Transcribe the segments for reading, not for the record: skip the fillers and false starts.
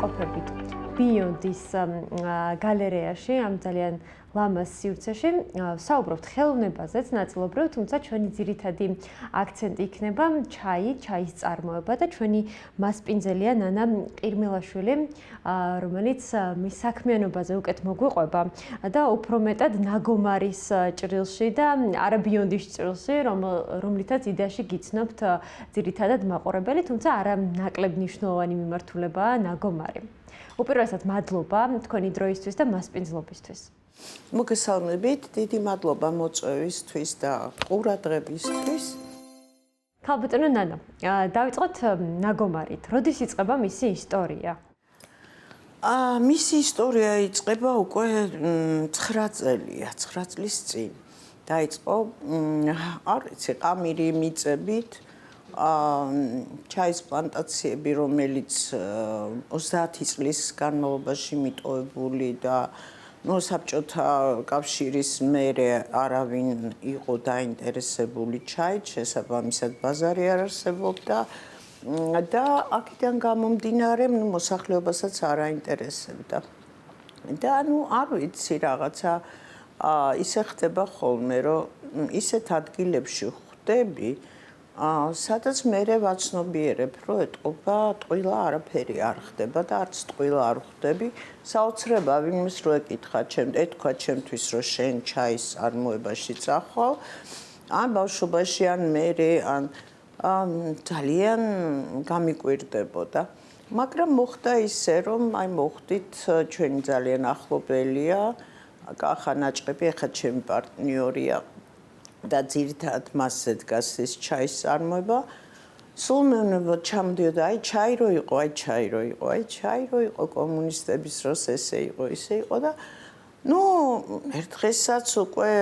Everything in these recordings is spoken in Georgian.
ვიმყოფებით ბიონდის გალერეაში, ამ ძალიან ლამაზ სივრცეში. საუბრობთ ხელოვნებაზეც ნაწილობრივ, თუმცა ჩვენი ძირითადი აქცენტი იქნება ჩაის წარმოება და ჩვენი მასპინძელია ნანა ყირმელაშვილი, რომელიც მის საქმიანობაზე უკეთ მოგვიყვება და უფრო მეტად ნაგომარის ჭრილში და არა ბიონდის ჭრილში, რომლითაც იდეაში გიცნობთ ძირითადად მაყურებელი, თუმცა არა ნაკლებ მნიშვნელოვანი მიმართულებაა ნაგომარი. უპირველესად მადლობა თქვენი დროისთვის და მასპინძლობისთვის. მოგესალმებით, დიდი მადლობა მოწვევისთვის და ყურადღებისთვის. ქალბატონო ნანა, დავიწყოთ ნაგომარით. როდის იწყება მისი ისტორია? მისი ისტორია იწყება უკვე 9 წელია, 9 წლის წინ. დაიწყო, არ ვიცი, ყამირი მიწებით, ჩაის პლანტაციები, რომელიც 30 წლის განმავლობაში მიტოვებული და საბჭოთა კავშირის მერე არავინ იყო დაინტერესებული ჩაით, შესაბამისად ბაზარი არ არსებობდა და აქედან გამომდინარე მოსახლეობასაც არ აინტერესებდა. და არ ვიცი რაღაცა ისე ხდება ხოლმე, რომ ისეთ ადგილებში ხვდები, სადაც მერე ვაცნობიერებ, რომ ეტყობა ტყუილა არაფერი არ ხდება და არც ტყუილა არ ხვდები. საოცრება ვინმეს რო ეთქვა ჩემთვის, რომ შენ ჩაის წარმოებაში წახვალ, ან ბავშვობაში, ან მერე, ან ძალიან გამიკვირდებოდა. მაგრამ მოხდა ისე, რომ მოხდით ჩვენი ძალიან ახლობელია, კახა ნაჭყები, ახლა ჩემი პარტნიორია და ძირითადად მასზე დგას ეს ჩაის წარმოება. სულ მეუბნება ჩამდიოდა, ჩაი რო იყო, კომუნისტების დროს ესე იყო, ისე იყო და ერთ დღესაც უკვე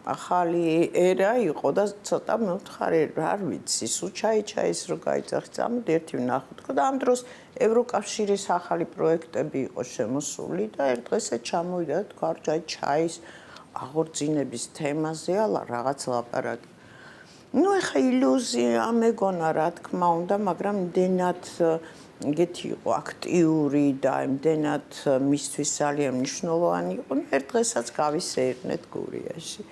ახალი ერა იყო და ცოტა მევთხარი, არ ვიცი, სულ ჩაის რო გაიძახი, წამოდი ერთი ვნახოთ და ამ დროს ევროკავშირის ახალი პროექტები იყო შემოსული და ერთ დღესაც ჩამოვიდა და თქვა, ჩაის აღორძინების თემაზეა რაღაც ლაპარაკი. ეხა ილუზია მეგონა, რა თქმა უნდა, მაგრამ იმდენად ეგეთი იყო აქტიური და იმდენად მისთვის ძალიან მნიშვნელოვანი იყო, ერთ დღესაც გავისეირნეთ გურიაში.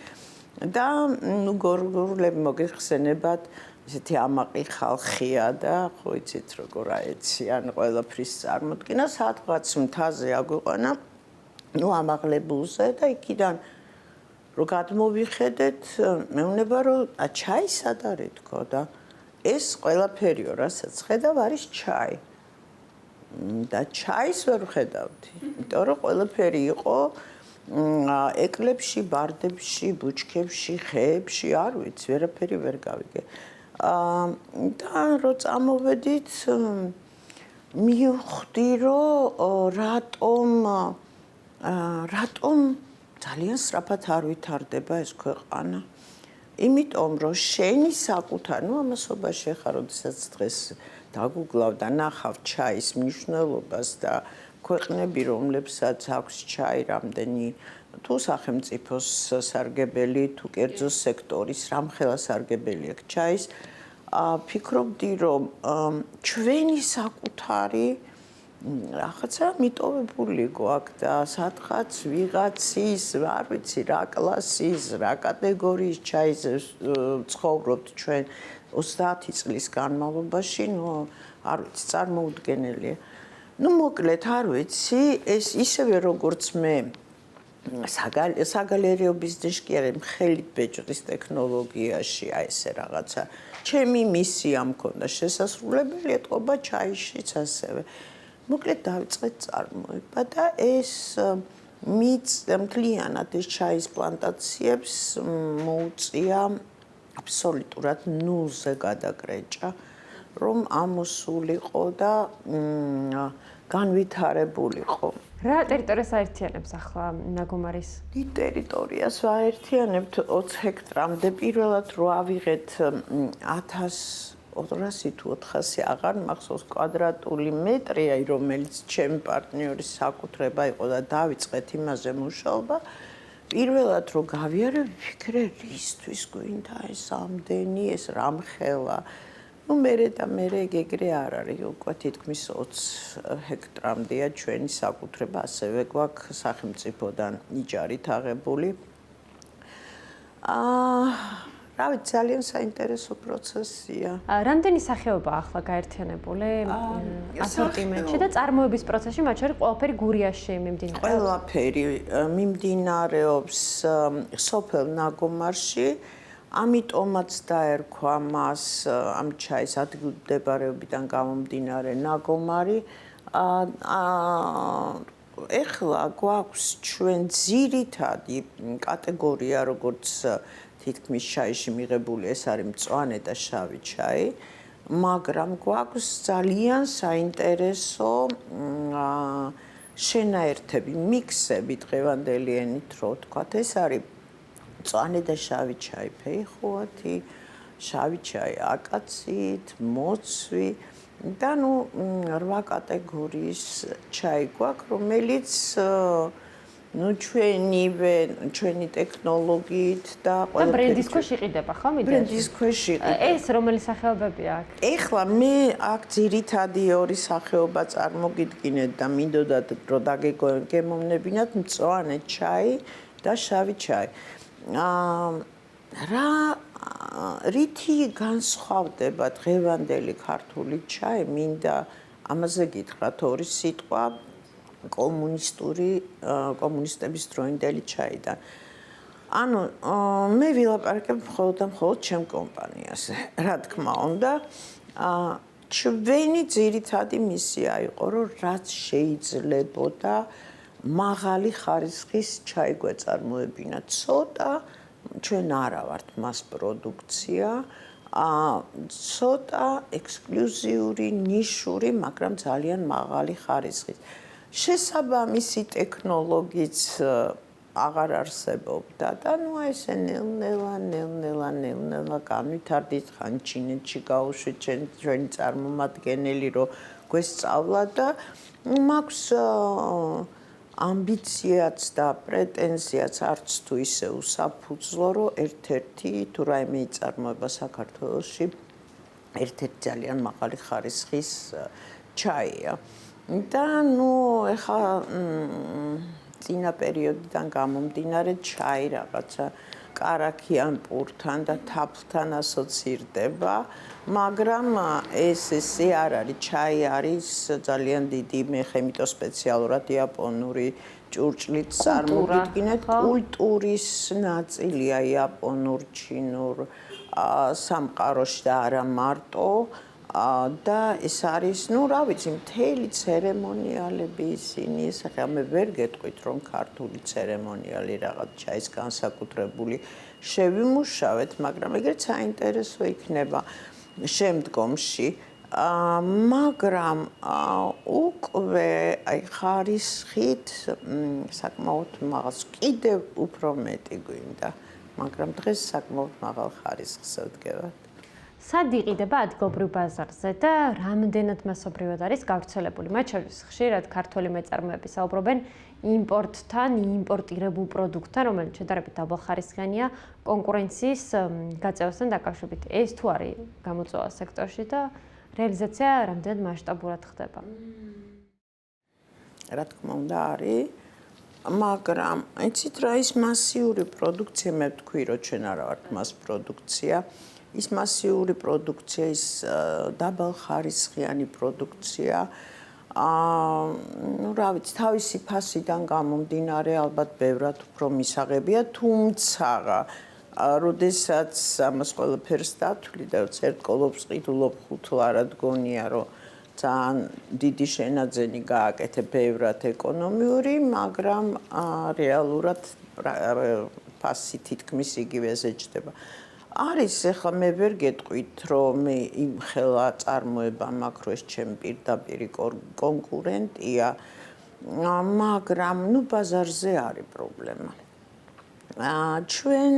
და გორგურლები მოგეხსენებათ, ესეთი ამაყი ხალხია და ხო იცით როგორ აეციან ყველაფრის წარმოდგენა, სადღაც მთაზე აგვიყვანა, ამაღლებულზე და იქიდან რო გადმოვიხედეთ, მეუბნება რომ ჩაი სად არის თქო და ეს ყველაფერიო, რასაც ხედავ, არის ჩაი. და ჩაის ვერ ვხედავდი, იმიტომ რომ ყველაფერი იყო ეკლებში, ბარდებში, ბუჩქებში, ხეებში, არ ვიცი, ვერაფერი ვერ გავიგე. და რო წამოვედით, მივხვდი რომ რატომ ძალიან სწრაფად არ ვითარდება ეს ქვეყანა. იმიტომ რომ შენი საკუთარ, ამასობაში ხარ, როდესაც დღეს დაგუგლავ და ნახავ ჩაის მნიშვნელობას და ქვეყნები, რომლებსაც აქვს ჩაი რამდენი თუ სახელმწიფოს სარგებელი, თუ კერძო სექტორის რამხელა სარგებელი აქვს ჩაის, ფიქრობდი რომ ჩვენი საკუთარი რაღაცა მიტოვებული გვაქვს და სადღაც ვიღაცის, არ ვიცი, რა კლასის, რა კატეგორიის ჩაიზე ცხოვრობთ ჩვენ 30 წლის განმავლობაში, არ ვიცი, წარმოუდგენელია. მოკლედ, არ ვიცი, ეს ისევე როგორც მე საგალერეო ბიზნესში ხელით ბეჭდის ტექნოლოგიაში, ესე რაღაცა, ჩემი მისია მქონდა შესასრულებელი, ეთყობა ჩაიშიც ასევე. მოკლედ დავიწყეთ წარმოება და ეს მთლიანად ეს ჩაის პლანტაციებს მოუწია აბსოლუტურად ნულზე გადაკრეჭა, რომ ამოსულიყო და განვითარებულიყო. რა ტერიტორიას აერთიანებს ახლა ნაგომარის? დიდ ტერიტორიას ვაერთიანებთ 20 ჰექტრამდე. პირველად რო ავიღეთ 1200 თუ 400 აღარ მახსოვს კვადრატული მეტრია, რომელიც ჩემი პარტნიორის საკუთრება იყო და დავიწყეთ იმაზე მუშაობა. პირველად რო გავიარე, ვფიქრე, რისთვის გვინდა ეს ამდენი, ეს რამხელა. ну მე ეგრე არ არის, უკვე თითქმის 20 ჰექტრამდეა ჩვენი საკუთრება, ასევე გვაქვს სახელმწიფოდან იჯარით აღებული. რა ვიცი, ძალიან საინტერესო პროცესია. რამდენი სახეობა ახლა გაერთიანებული ასორტიმენტში და წარმოების პროცესში, მათ შორის ყველაფერი გურიაში მიმდინარეობს? ყველაფერი მიმდინარეობს სოფელ ნაგომარში, ამიტომაც დაერქვა მას ამ ჩაის ადგილმდებარეობიდან გამომდინარე ნაგომარი. ეხლა გვაქვს ჩვენ ძირითადი კატეგორია, როგორც თითქმის ჩაიში მიღებული, ეს არის მწვანე და შავი ჩაი, მაგრამ გვაქვს ძალიან საინტერესო შენაერთები, მიქსები დღევანდელი ენით რო ვთქვათ, ეს არის მწვანე და შავი ჩაი ფეიხუათი, შავი ჩაი აკაციით, მოცვი და ნუ 8 კატეგორიის ჩაი გვაქვს, რომელიც ну ჩვენი ტექნოლოგიით და ყველაფერი ბრენდის ქვეშ იყიდება, ხო? ბრენდის ქვეშ იყიდება. ეს რომელი სახეობებია აქ? ეხლა მე აქ ძირითადი ორი სახეობა წარმოგიდგინეთ და მინდოდათ რომ დაგეგმოვნებინათ მწვანე ჩაი და შავი ჩაი. რითი განსხვავდება დღევანდელი ქართული ჩაი, მინდა ამაზე გითხრათ ორი სიტყვა კომუნისტების დროინდელი ჩაიდან. ანუ მე ვილაპარაკებ მხოლოდ და მხოლოდ ჩემ კომპანიაზე, რა თქმა უნდა. ჩვენი ძირითადი მისია იყო, რომ რაც შეიძლებოდა მაღალი ხარისხის ჩაი გვეწარმოებინა. ცოტა ჩვენ არა ვართ მას პროდუქცია, ცოტა ექსკლუზიური, ნიშური, მაგრამ ძალიან მაღალი ხარისხის. შესაბამისი ტექნოლოგიც აღარ არსებობდა და ნუ ესე ნელ-ნელა განვითარდით, ხან ჩინეთში გავუშვით ჩვენი წარმომადგენელი, რომ გვესწავლა და მაქვს ამბიციაც და პრეტენზიაც არც თუ ისე უსაფუძვლო, რომ ერთ-ერთი თუ რაიმე იწარმოება საქართველოში, ერთ-ერთი ძალიან მაღალი ხარისხის ჩაია. და ნუ ეხლა წინა პერიოდიდან გამომდინარე ჩაი რაღაცა კარაქიან პურთან და თაფლთან ასოცირდება, მაგრამ ესე არ არის, ჩაი არის ძალიან დიდი მეხემიტო სპეციალურად იაპონური ჭურჭლით წარმოგიდგინეთ, კულტურის ნაწილია იაპონურ, ჩინურ სამყაროში და არა მარტო. და ეს არის, ну, რა ვიცი, მთელი ცერემონიალები ისინი, ახლა მე ვერ გეტყვით, რომ ქართული ცერემონიალი რაღაც ჩაის განსაკუთრებული შევიმუშავეთ, მაგრამ ეგრეთ საინტერესო იქნება შემდგომში. მაგრამ უკვე აი ხარისხით საკმაოდ მაღალ, კიდევ უფრო მეტი გვინდა, მაგრამ დღეს საკმაოდ მაღალ ხარისხზე ვდგევართ. სად იყიდება ადგილობრივ ბაზარზე და რამდენად მასობრივად არის გავრცელებული? მათ შორის ხშირად ქართველი მეწარმეები საუბრობენ იმპორტთან, იმპორტირებულ პროდუქტთან, რომელიც შედარებით დაბალხარისხიანია კონკურენციის გაწევასთან დაკავშირებით. ეს თუ არის გამოწვევა სექტორში და რეალიზაცია რამდენად მასშტაბურად ხდება? რა თქმა უნდა არის, მაგრამ იცით რა, ის მასიური პროდუქცია, მე ვთქვი, რომ ჩვენ არა ვართ მას პროდუქცია. ის მასიური პროდუქცია, ის დაბალხარისხიანი პროდუქცია, ну, რა ვიცი, თავისი ფასიდან გამომდინარე, ალბათ ბევრად უფრო მისაღებია, თუმცა, როდესაც ამას ყველაფერს დათვლი და ერთკოლობს ყიდულობ ხუთლ არა დგონია, რომ ძალიან დიდი შენაძენი გააკეთე ბევრად ეკონომიური, მაგრამ რეალურად ფასი თითქმის იგივე ზეჭდება. არის, ეხლა მე ვერ გეტყვით, რომ მე იმ ხელა წარმოება მაქვს, რომ ეს ჩემი პირდაპირი კონკურენტია, მაგრამ ნუ ბაზარზე არის პრობლემა. ჩვენ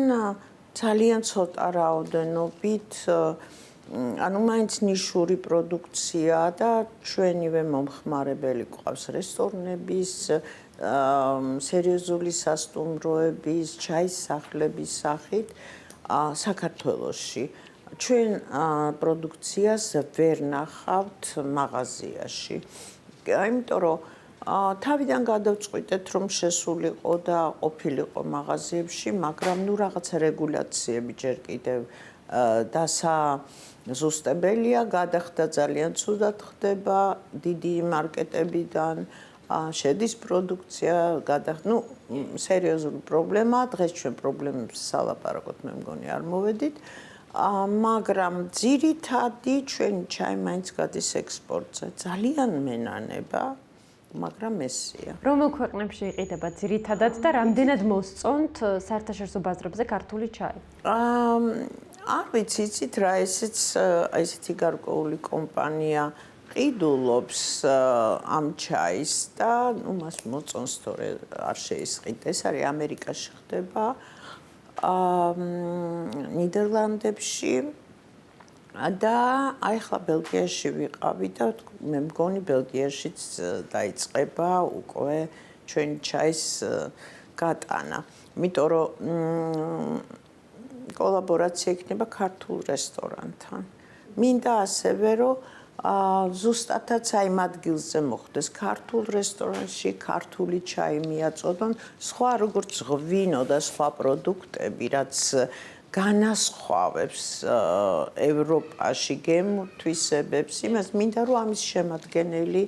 ძალიან ცოტა რაოდენობით, ანუ მაინც ნიშური პროდუქცია და ჩვენივე მომხმარებელი ყავს რესტორნების, სერიოზული სასტუმროების, ჩაის სახლების სახით. საქართველოში ჩვენ პროდუქციას ვერ ნახავთ მაღაზიაში. იმიტომ რომ თავიდან გადავწყვიტეთ რომ შესულიყო და ყოფილიყო მაღაზიებში, მაგრამ რაღაცა რეგულაციები ჯერ კიდევ დასაზუსტებელია, გადახდა ძალიან ცუდად ხდება დიდი მარკეტებიდან შედის პროდუქცია, სერიოზული პრობლემაა, დღეს ჩვენ პრობლემებს სალაპარაკოთ, მე მგონი არ მოვედით. მაგრამ ძირითადი ჩვენი ჩაი მაინც გადის ექსპორტზე. ძალიან მენანება, მაგრამ ესია. რომელ ქვეყნებში იყიდება ძირითადად და რამდენად მოსწონთ საერთაშორისო ბაზრებზე ქართული ჩაი? არ ვიცი, იცით რა, ესეთი გარკვეული კომპანია ყიდულობს ამ ჩაის და მას მოწონს, თორე არ შეისყიდ. ეს არის ამერიკაში ხდება, ნიდერლანდებში და აი ახლა ბელგიაში ვიყავი და მე მგონი ბელგიაშიც დაიწყება უკვე ჩვენი ჩაის გატანა. იმიტომ რომ კოლაბორაცია იქნება ქართულ რესტორანთან. მინდა ასევე რომ ზუსტადაც აი იმ ადგილზე მოხდეს ქართულ რესტორანში ქართული ჩაი მიაწოდონ, სხვა როგორც ღვინო და სხვა პროდუქტები, რაც განასხვავებს ევროპაში გემთვისებებს, იმას მინდა რომ ამის შემადგენელი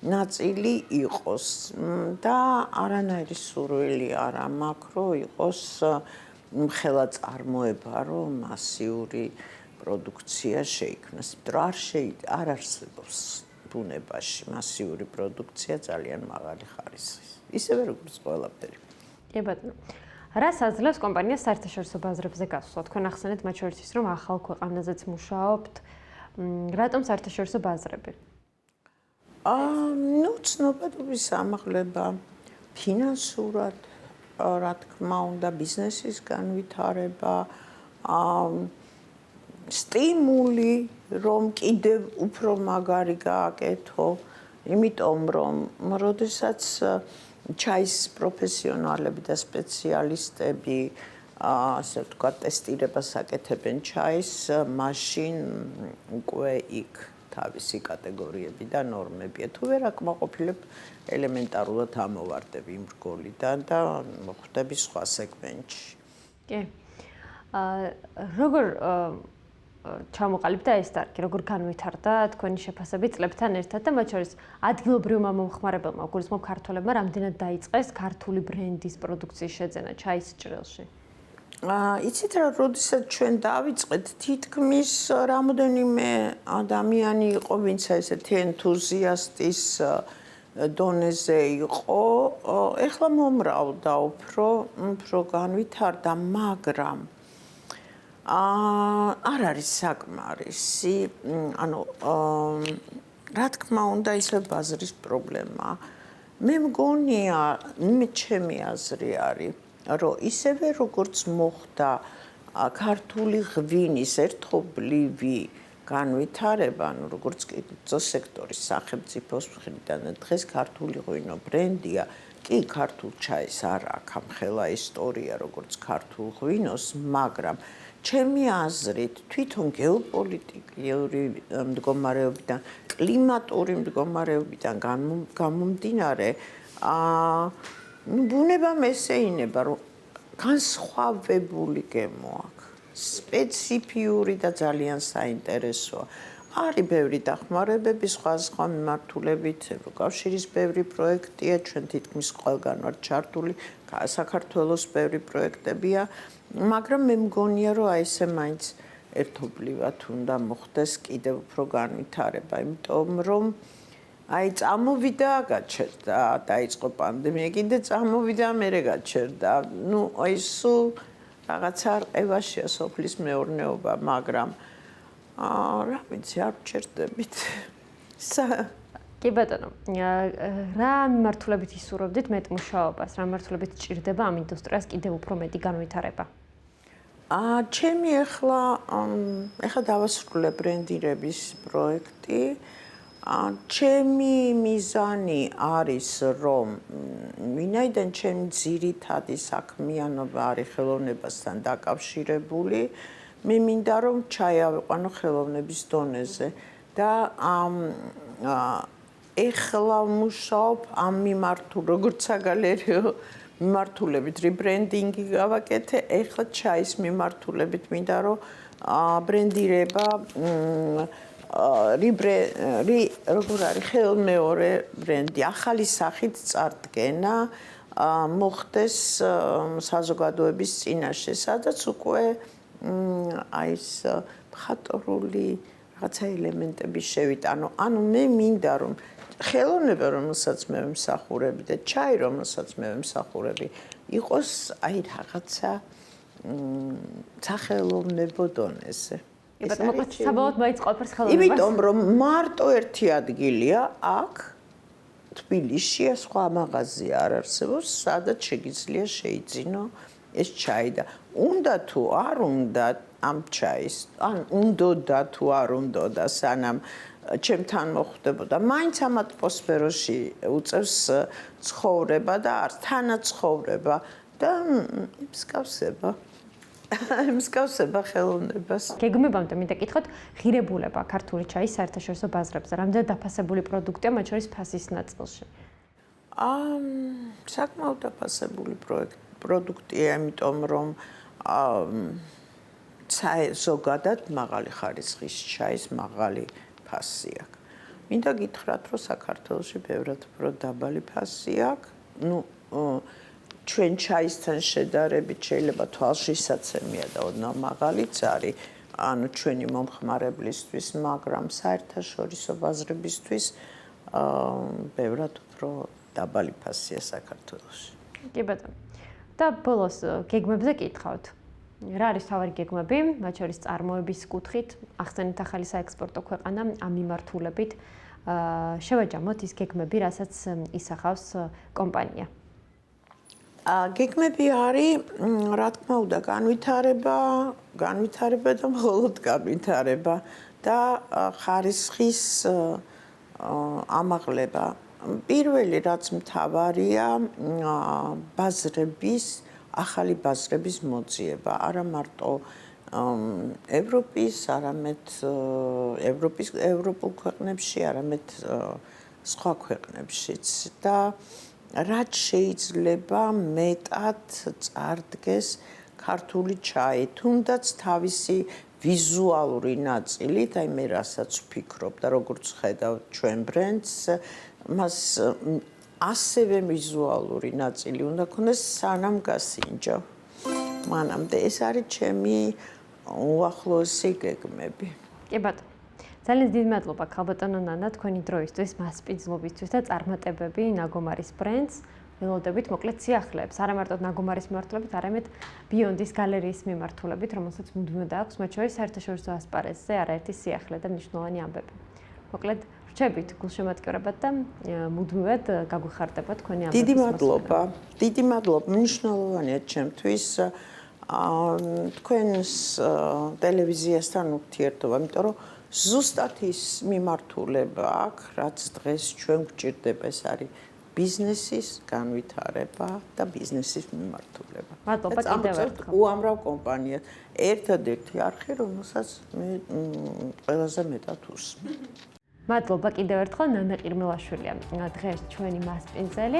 ნაწილი იყოს და არანაირი სურვილი არ მაქვს რომ იყოს ხელა წარმოება რომ მასიური პროდუქცია შეიქმნას. არ არსებობს ბუნებაში მასიური პროდუქცია ძალიან მაღალი ხარისხის. ისევე როგორც ყველაფერი. კი ბატონო. რას აძლევს კომპანიას საერთაშორისო ბაზრებზე გასვლა? თქვენ ახსენეთ მათ შორის ის, რომ ახალ ქვეყანაზეც მუშაობთ. რატომ საერთაშორისო ბაზრები? ცნობადობის ამაღლება, ფინანსურად, რა თქმა უნდა, ბიზნესის განვითარება, სტიმული, რომ კიდევ უფრო მაგარი გააკეთო, იმიტომ რომ როდესაც ჩაის პროფესიონალები და სპეციალისტები ასე ვთქვათ, ტესტირებას აკეთებენ ჩაის, მაშინ უკვე იქ თავისი კატეგორიები და ნორმებია. თუ ვერ აკმაყოფილებ, ელემენტარულად ამოვარდები იმ რგოლიდან და მოხვდები სხვა სეგმენტში. კი. როგორ ჩამოყალიბდა და ეს დარგი, როგორ განვითარდა თქვენი შეფასებით წლებთან ერთად და მათ შორის ადგილობრივმა მომხმარებელმა, გულისხმობ ქართველებმა, რამდენად დაიწყეს ქართული ბრენდის პროდუქციის შეძენა ჩაის ჭრილში? იცით რა, როდესაც ჩვენ დავიწყეთ, თითქმის რამოდენიმე ადამიანი იყო, ვინც ესეთი ენთუზიასტის დონეზე იყო, ეხლა მომრავლდა უფრო განვითარდა, მაგრამ არ არის საკმარისი, რა თქმა უნდა, ისე ბაზრის პრობლემა. მე მგონია, ჩემი აზრი არის, რომ ისევე როგორც მოხდა ქართული ღვინის ერთობლივი განვითარება, როგორც კერძო სექტორის სახელმწიფოს მხრიდან, დღეს ქართული ღვინო ბრენდია, კი ქართულ ჩაის არ აქვს ამხელა ისტორია, როგორც ქართულ ღვინოს, მაგრამ ჩემი აზრით, თვითონ გეოპოლიტიკური მდგომარეობიდან, კლიმატური მდგომარეობიდან გამომდინარე, ბუნებამ ესეინება, რომ განსხვავებული გემო აქვს, სპეციფიური და ძალიან საინტერესოა. არის ბევრი დახმარებები სხვა მიმართულებით, ევროკავშირის ბევრი პროექტია, ჩვენ თითქმის ყველგან ვართ ჩართული, საქართველოს ბევრი პროექტებია, მაგრამ მე მგონია, რომ აი ესე მაინც ერთობლივად უნდა მოხდეს კიდევ უფრო განვითარება, იმიტომ რომ აი წამოვიდა, გაჩერდა, დაიწყო პანდემია, კიდე წამოვიდა, მერე გაჩერდა. აი სულ რაღაცა რყევაშია სოფლის მეურნეობა, მაგრამ რა ვიცი, არ ვჩერდებით. კი ბატონო, რა მიმართულებით ისურვებდით მეტ მუშაობას, რა მიმართულებით ჭირდება ამ ინდუსტრიას კიდევ უფრო მეტი განვითარება? ჩემი ახლა დავასრულე ბრენდირების პროექტი. ჩემი მიზანი არის, რომ ვინაიდან ჩემი ძირითადი საქმიანობა არის ხელოვნებასთან დაკავშირებული, მე მინდა რომ ჩაი ავიყვანო ხელოვნების დონეზე და ეხლა მუშაობ ამ როგორც საგალერიო მიმართულებით რებრენდინგი გავაკეთე, ეხლა ჩაის მიმართულებით მინდა რომ ბრენდირება როგორ არის ხელმეორე ბრენდი, ახალი სახით წარდგენა მოხდეს საზოგადოების წინაშე, სადაც უკვე აი ეს მხატვრული რაღაცა ელემენტები შევიტანო. ანუ მე მინდა რომ ხელოვნება, რომელსაც მე ვიმსახურები და ჩაი, რომელსაც მე ვიმსახურები, იყოს აი რაღაცა სახელოვნებო დონეზე. მოკლედ საბოლოოდ მაინც ყველაფერს ხელოვნებას. იმიტომ რომ მარტო ერთი ადგილია აქ თბილისში სხვა მაღაზია არ არსებობს, სადაც შეგიძლია შეიძინო ეს ჩაი და უნდა თუ არ უნდა ამ ჩაის, ან უნდა თუ არ უნდა სანამ ჩემთან მოხვდებოდა, მაინც ამ ატმოსფეროში უწევს ცხოვრება და არც თანაცხოვრება და მსგავსება ხელოვნებას. გეგმებამდე მინდა კითხოთ, ღირებულება ქართული ჩაის საერთაშორისო ბაზრებზე, რამდენად დაფასებული პროდუქტია, მათ შორის ფასის ნაწილში? საკმაოდ დაფასებული პროდუქტია, იმიტომ რომ ზოგადად მაღალი ხარისხის ჩაის მაღალი ფასი აქვს. მინდა გითხრათ, რომ საქართველოში ბევრად უფრო დაბალი ფასი აქვს. ჩვენ ჩაისთან შედარებით შეიძლება თვალშისაცემია და ოდნავ მაღალიც არის, ანუ ჩვენი მომხმარებლისთვის, მაგრამ საერთაშორისო ბაზრებისთვის ბევრად უფრო დაბალი ფასია საქართველოში. კი ბატონო. და ბოლოს გეგმებზე კითხავთ. რა არის თავარი გეგმები, მათ შორის წარმოების კუთხით, ახსენეთ ახალი საექსპორტო ქვეყანა ამ მიმართულებით, შევაჯამოთ ის გეგმები, რასაც ისახავს კომპანია. გეგმები არის, რა თქმა უნდა, განვითარება და მხოლოდ განვითარება და ხარისხის ამაღლება. პირველი რაც მთავარია, ახალი ბაზრების მოძიება, არა მარტო ევროპის, არამედ ევროპულ ქვეყნებში, არამედ სხვა ქვეყნებშიც და რაც შეიძლება მეტად წარდგეს ქართული ჩაი, თუნდაც თავისი ვიზუალური ნაწილით, აი მე რასაც ვფიქრობ და როგორც ხედავ ჩვენ ბრენდს, მას ასევე ვიზუალური ნაწილი უნდა ქონდეს სანამ გასინჯავ. მანამდე ეს არის ჩემი უახლოესი გეგმები. კი ბატონო. ძალიან დიდი მადლობა ქალბატონო ნანა თქვენი დროისთვის, მასპინძლობისთვის და წარმატებები ნაგომარის ბრენდს. ველოდებით მოკლედ სიახლეებს, არა მარტო ნაგომარის მიმართულებით, არამედ ბიონდის გალერეის მიმართულებით, რომელსაც მუდმივად აქვს მათ შორის საერთაშორისო ასპარეზზე არაერთი სიახლე და მნიშვნელოვანი ამბები. მოკლედ რჩებით გულშემატკივრებად და მუდმივად გაგვიხარდება თქვენი ამბების. დიდი მადლობა. დიდი მადლობა. მნიშვნელოვანია ჩემთვის თქვენს ტელევიზიასთან ურთიერთობა, იმიტომ რომ ზუსტად ის მიმართულება აქვს, რაც დღეს ჩვენ გვჭირდება, ეს არის ბიზნესის განვითარება და ბიზნესის მიმართულება. მადლობა კიდევ ერთხელ. უამრავ კომპანიას ერთადერთი არხი, რომელსაც მე ყველაზე მეტად უსმენ. მადლობა კიდევ ერთხელ ნანა ყირმელაშვილია დღეს ჩვენი მასპინძელი.